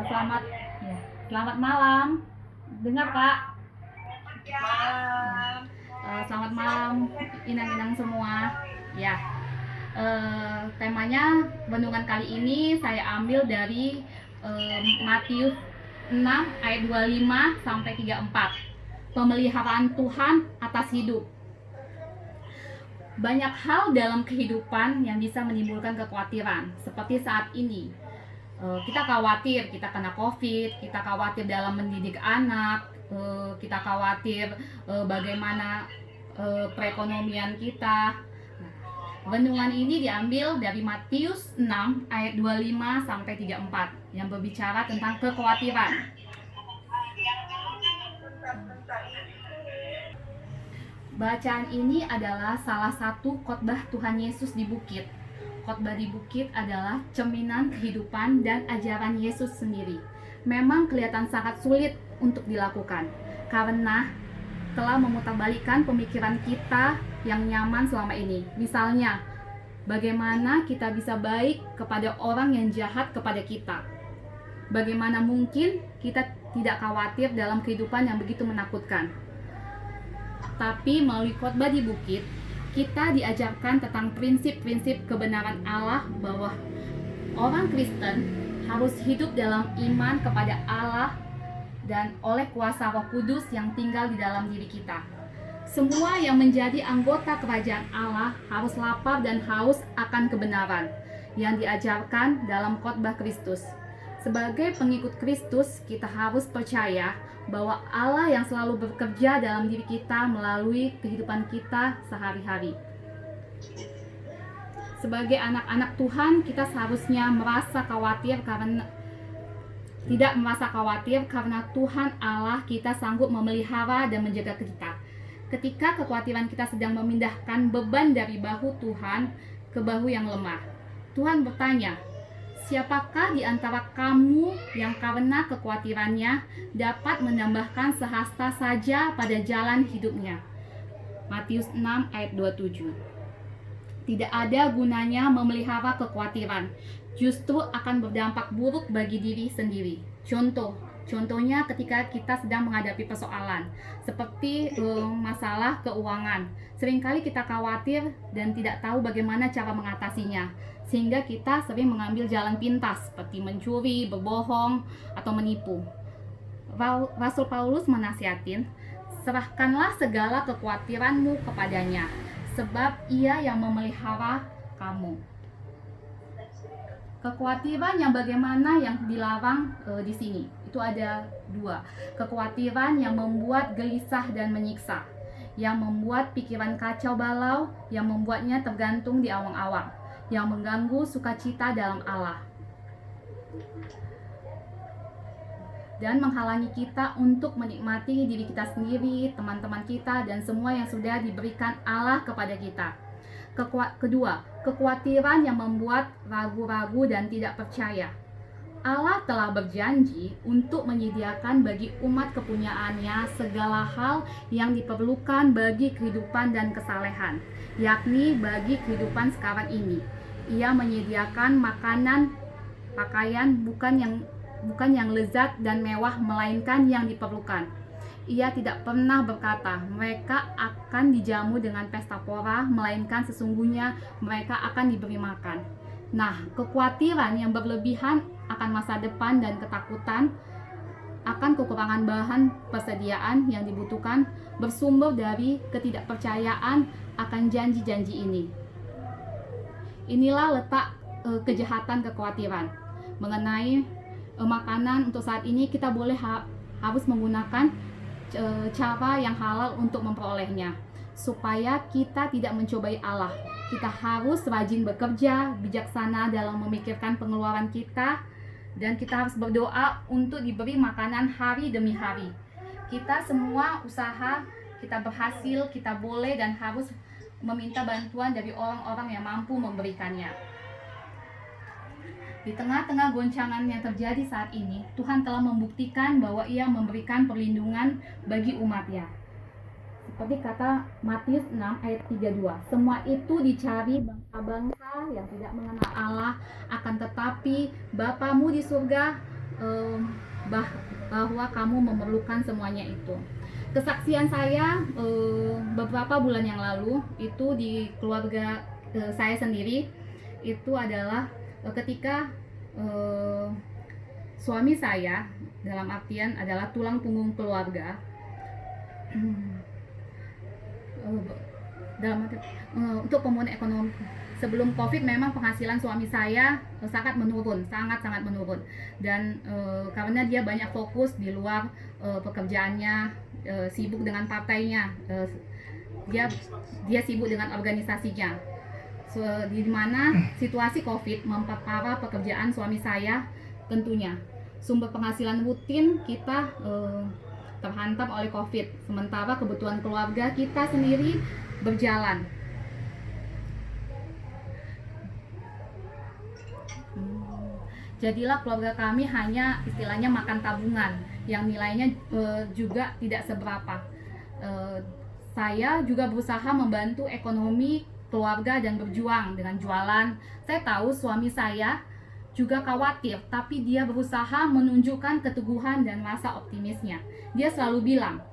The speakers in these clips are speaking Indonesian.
Selamat ya, selamat malam. Dengar Kak? Malam. Selamat malam inang-inang semua. Ya, temanya renungan kali ini saya ambil dari Matius 6 ayat 25 sampai 34. Pemeliharaan Tuhan atas hidup. Banyak hal dalam kehidupan yang bisa menimbulkan kekhawatiran, seperti saat ini. Kita khawatir kita kena COVID, kita khawatir dalam mendidik anak, kita khawatir bagaimana perekonomian kita. Nah, renungan ini diambil dari Matius 6 ayat 25 sampai 34 yang berbicara tentang kekhawatiran. Bacaan ini adalah salah satu khotbah Tuhan Yesus di bukit. Khotbah di bukit adalah cerminan kehidupan dan ajaran Yesus sendiri. Memang kelihatan sangat sulit untuk dilakukan karena telah memutarbalikkan pemikiran kita yang nyaman selama ini. Misalnya, bagaimana kita bisa baik kepada orang yang jahat kepada kita? Bagaimana mungkin kita tidak khawatir dalam kehidupan yang begitu menakutkan? Tapi melalui khotbah di bukit, kita diajarkan tentang prinsip-prinsip kebenaran Allah bahwa orang Kristen harus hidup dalam iman kepada Allah dan oleh kuasa Roh Kudus yang tinggal di dalam diri kita. Semua yang menjadi anggota kerajaan Allah harus lapar dan haus akan kebenaran yang diajarkan dalam khotbah Kristus. Sebagai pengikut Kristus, kita harus percaya bahwa Allah yang selalu bekerja dalam diri kita melalui kehidupan kita sehari-hari. Sebagai anak-anak Tuhan, kita seharusnya tidak merasa khawatir karena Tuhan Allah kita sanggup memelihara dan menjaga kita. Ketika kekhawatiran kita sedang memindahkan beban dari bahu Tuhan ke bahu yang lemah, Tuhan bertanya, siapakah di antara kamu yang karena kekhawatirannya dapat menambahkan sehasta saja pada jalan hidupnya? Matius 6 ayat 27. Tidak ada gunanya memelihara kekhawatiran, justru akan berdampak buruk bagi diri sendiri. Contohnya ketika kita sedang menghadapi persoalan seperti masalah keuangan. Seringkali kita khawatir dan tidak tahu bagaimana cara mengatasinya, sehingga kita sering mengambil jalan pintas seperti mencuri, berbohong, atau menipu. Rasul Paulus menasihatin, serahkanlah segala kekhawatiranmu kepadanya, sebab ia yang memelihara kamu. Kekhawatiran yang bagaimana yang dilarang di sini itu ada dua. Kekhawatiran yang membuat gelisah dan menyiksa, yang membuat pikiran kacau balau, yang membuatnya tergantung di awang-awang, yang mengganggu sukacita dalam Allah dan menghalangi kita untuk menikmati diri kita sendiri, teman-teman kita, dan semua yang sudah diberikan Allah kepada kita. Kedua, kekhawatiran yang membuat ragu-ragu dan tidak percaya. Allah telah berjanji untuk menyediakan bagi umat kepunyaannya segala hal yang diperlukan bagi kehidupan dan kesalehan, yakni bagi kehidupan sekarang ini. Ia menyediakan makanan, pakaian bukan yang lezat dan mewah, melainkan yang diperlukan. Ia tidak pernah berkata mereka akan dijamu dengan pesta pora, melainkan sesungguhnya mereka akan diberi makan. Nah, kekhawatiran yang berlebihan akan masa depan dan ketakutan akan kekurangan bahan persediaan yang dibutuhkan bersumber dari ketidakpercayaan akan janji-janji ini. Inilah letak kejahatan kekhawatiran. Mengenai makanan untuk saat ini, kita harus menggunakan cara yang halal untuk memperolehnya, supaya kita tidak mencobai Allah. Kita harus rajin bekerja, bijaksana dalam memikirkan pengeluaran kita, dan kita harus berdoa untuk diberi makanan hari demi hari. Kita semua usaha, kita berhasil, kita boleh dan harus meminta bantuan dari orang-orang yang mampu memberikannya. Di tengah-tengah goncangan yang terjadi saat ini, Tuhan telah membuktikan bahwa Ia memberikan perlindungan bagi umat-Nya. Seperti kata Matius 6 ayat 32, semua itu dicari bangsa-bangsa yang tidak mengenal Allah, akan tetapi Bapamu di surga eh, bahwa kamu memerlukan semuanya itu. Kesaksian saya beberapa bulan yang lalu itu di keluarga saya sendiri itu adalah ketika suami saya, dalam artian adalah tulang punggung keluarga, dalam arti, untuk pemulihan ekonomi. Sebelum COVID memang penghasilan suami saya sangat menurun, sangat menurun, dan karena dia banyak fokus di luar pekerjaannya, sibuk dengan partainya, dia sibuk dengan organisasinya. Di mana situasi COVID memperparah pekerjaan suami saya tentunya. Sumber penghasilan rutin kita terhantam oleh COVID, sementara kebutuhan keluarga kita sendiri berjalan. Jadilah keluarga kami hanya istilahnya makan tabungan yang nilainya juga tidak seberapa. Saya juga berusaha membantu ekonomi keluarga dan berjuang dengan jualan. Saya tahu suami saya juga khawatir, tapi dia berusaha menunjukkan keteguhan dan rasa optimisnya. Dia selalu bilang,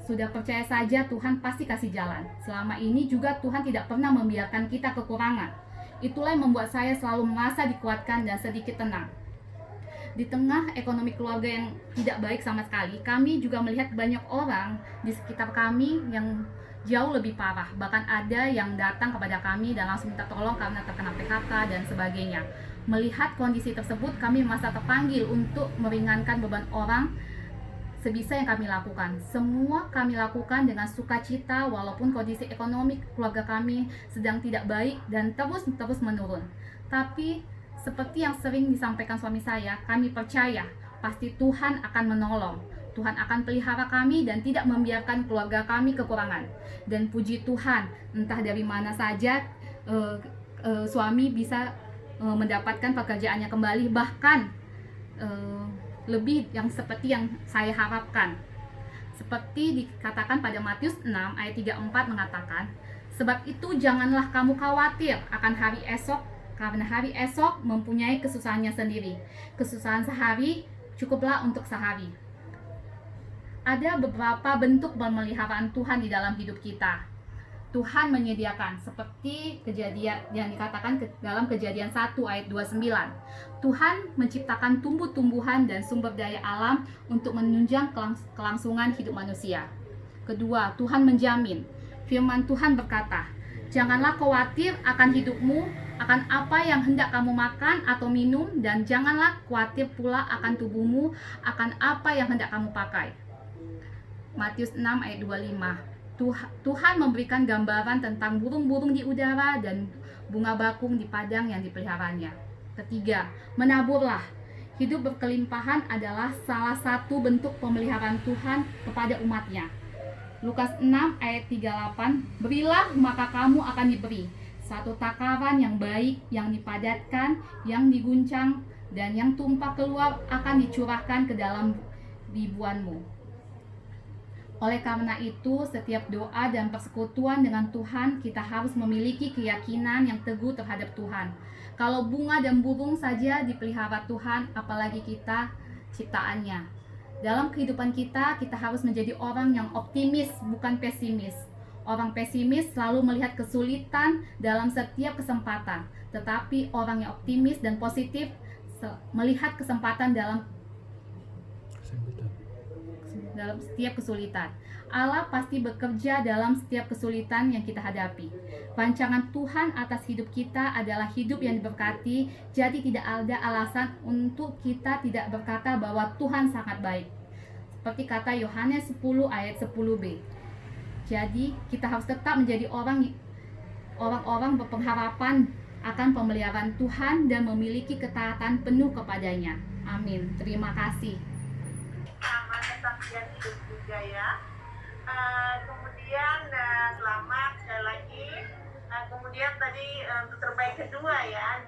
sudah percaya saja, Tuhan pasti kasih jalan. Selama ini juga Tuhan tidak pernah membiarkan kita kekurangan. Itulah yang membuat saya selalu merasa dikuatkan dan sedikit tenang. Di tengah ekonomi keluarga yang tidak baik sama sekali, kami juga melihat banyak orang di sekitar kami yang jauh lebih parah. Bahkan ada yang datang kepada kami dan langsung minta tolong karena terkena PHK dan sebagainya. Melihat kondisi tersebut, kami merasa terpanggil untuk meringankan beban orang sebisa yang kami lakukan. Semua kami lakukan dengan sukacita walaupun kondisi ekonomi keluarga kami sedang tidak baik dan terus menurun. Tapi seperti yang sering disampaikan suami saya, kami percaya pasti Tuhan akan menolong. Tuhan akan pelihara kami dan tidak membiarkan keluarga kami kekurangan. Dan puji Tuhan, entah dari mana saja suami bisa mendapatkan pekerjaannya kembali, bahkan lebih yang seperti yang saya harapkan. Seperti dikatakan pada Matius 6 ayat 34 mengatakan, sebab itu janganlah kamu khawatir akan hari esok, karena hari esok mempunyai kesusahannya sendiri. Kesusahan sehari cukuplah untuk sehari. Ada beberapa bentuk pemeliharaan Tuhan di dalam hidup kita. Tuhan menyediakan, seperti kejadian yang dikatakan dalam Kejadian 1 ayat 29. Tuhan menciptakan tumbuh-tumbuhan dan sumber daya alam untuk menunjang kelangsungan hidup manusia. Kedua, Tuhan menjamin. Firman Tuhan berkata, janganlah khawatir akan hidupmu, akan apa yang hendak kamu makan atau minum, dan janganlah khawatir pula akan tubuhmu, akan apa yang hendak kamu pakai. Matius 6 ayat 25. Tuhan memberikan gambaran tentang burung-burung di udara dan bunga bakung di padang yang dipeliharanya. Ketiga, menaburlah. Hidup berkelimpahan adalah salah satu bentuk pemeliharaan Tuhan kepada umatnya. Lukas 6 ayat 38, berilah maka kamu akan diberi. Satu takaran yang baik, yang dipadatkan, yang diguncang, dan yang tumpah keluar akan dicurahkan ke dalam bibuanmu. Oleh karena itu, setiap doa dan persekutuan dengan Tuhan, kita harus memiliki keyakinan yang teguh terhadap Tuhan. Kalau bunga dan burung saja dipelihara Tuhan, apalagi kita ciptaannya. Dalam kehidupan kita, kita harus menjadi orang yang optimis, bukan pesimis. Orang pesimis selalu melihat kesulitan dalam setiap kesempatan. Tetapi orang yang optimis dan positif melihat kesempatan dalam setiap kesulitan. Allah pasti bekerja dalam setiap kesulitan yang kita hadapi. Rancangan Tuhan atas hidup kita adalah hidup yang diberkati, jadi tidak ada alasan untuk kita tidak berkata bahwa Tuhan sangat baik. Seperti kata Yohanes 10 ayat 10b. Jadi kita harus tetap menjadi orang-orang berpengharapan akan pemeliharaan Tuhan dan memiliki ketaatan penuh kepadanya. Amin. Terima kasih. Kesaksian hidup juga ya. Kemudian selamat sekali lagi. Kemudian tadi untuk terbaik kedua ya.